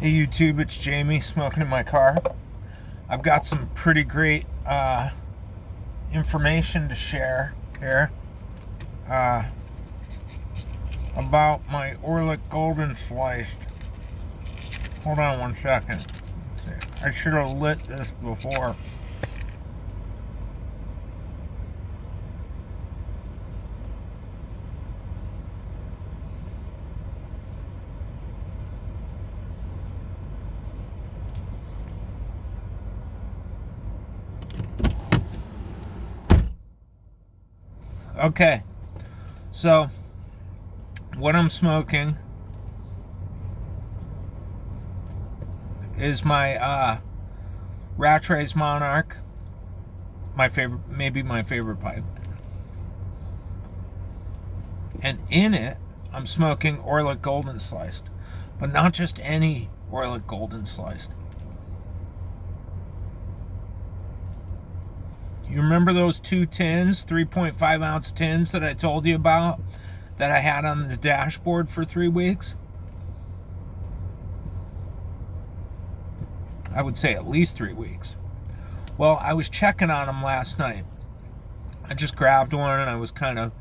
Hey YouTube, it's Jamie smoking in my car. I've got some pretty great information to share here uh, about my Orlick Golden Sliced. Hold on one second. I should have lit this before. Okay, so what I'm smoking is my Rattray's Monarch, my favorite, maybe my favorite pipe. And in it, I'm smoking Orlick Golden Sliced, but not just any Orlick Golden Sliced. You remember those two tins, 3.5 ounce tins that I told you about that I had on the dashboard for 3 weeks? I would say at least 3 weeks. Well, I was checking on them last night. I just grabbed one and I was kind of,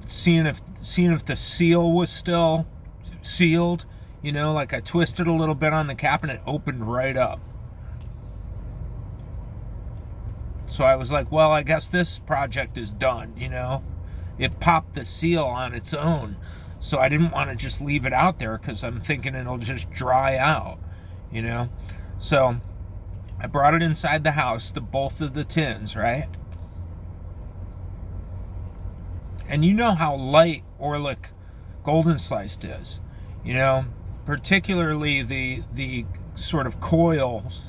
seeing if the seal was still sealed. Like I twisted a little bit on the cap and it opened right up. So I was like, well, I guess this project is done, It popped the seal on its own. So I didn't want to just leave it out there because I'm thinking it'll just dry out, So I brought it inside the house, both of the tins, right? And you know how light Orlick Golden Sliced is, particularly the sort of coils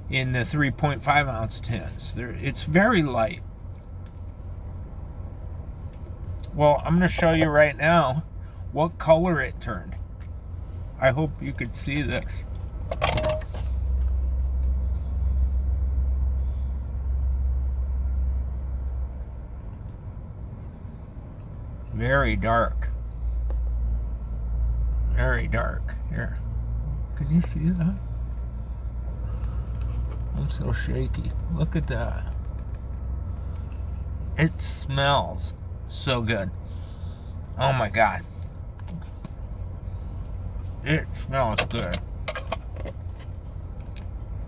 in the 3.5 ounce tins. It's very light. Well, I'm going to show you right now what color it turned. I hope you could see this. Very dark. Very dark. Here. Can you see that? I'm so shaky. Look at that. It smells so good. Oh my God. It smells good.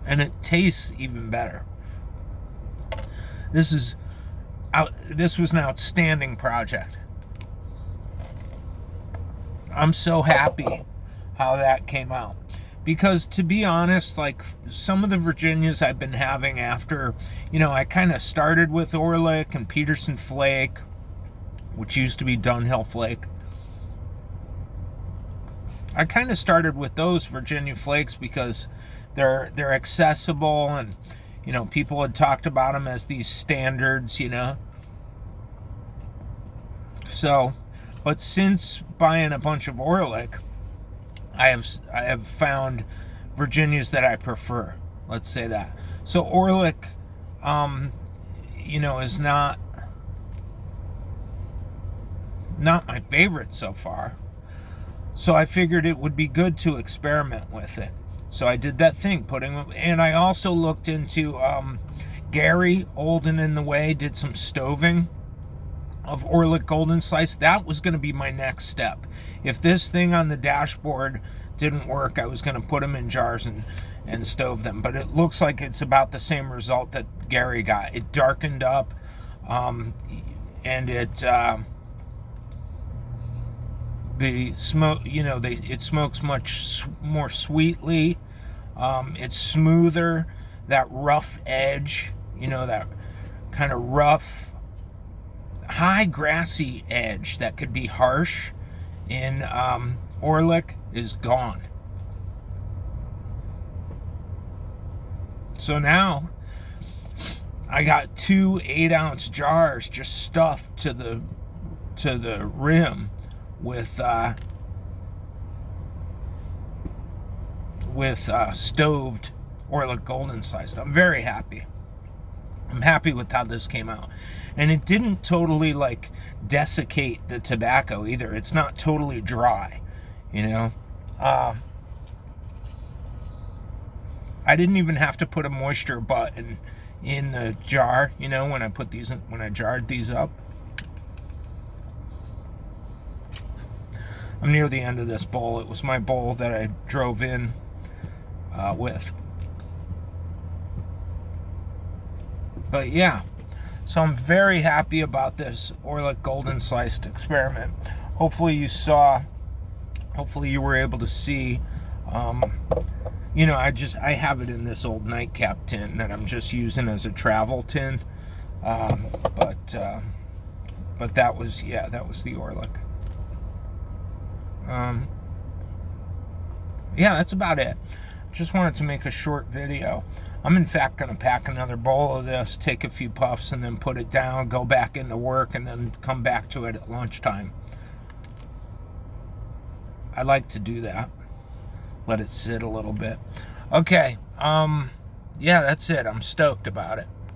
And it tastes even better. This was an outstanding project. I'm so happy how that came out. Because to be honest, like some of the Virginias I've been having after, I kind of started with Orlick and Peterson Flake, which used to be Dunhill Flake. I kind of started with those Virginia Flakes because they're accessible and, people had talked about them as these standards, So, but since buying a bunch of Orlick, I have found Virginias that I prefer. Let's say that. So Orlick, is not my favorite so far. So I figured it would be good to experiment with it. So I did that thing, and I also looked into Gary Olden in the Way did some stoving of Orlick Golden Slice. That was going to be my next step. If this thing on the dashboard didn't work, I was going to put them in jars and stove them. But it looks like it's about the same result that Gary got. It darkened up, and it the smoke. It smokes much more sweetly. It's smoother. That rough edge, that kind of rough, high grassy edge that could be harsh in Orlick is gone. So now I got 2 8-ounce jars just stuffed to the rim with stoved Orlick Golden Sliced. I'm very happy. I'm happy with how this came out. And it didn't totally like desiccate the tobacco either. It's not totally dry, I didn't even have to put a moisture button in the jar, you know, when I jarred these up. I'm near the end of this bowl. It was my bowl that I drove in with. But yeah, so I'm very happy about this Orlik Golden Sliced experiment. Hopefully you were able to see. You know, I have it in this old nightcap tin that I'm just using as a travel tin. But that was the Orlik. Yeah, that's about it. Just wanted to make a short video. I'm in fact going to pack another bowl of this, take a few puffs, and then put it down, go back into work, and then come back to it at lunchtime. I like to do that. Let it sit a little bit. Okay, yeah, that's it. I'm stoked about it.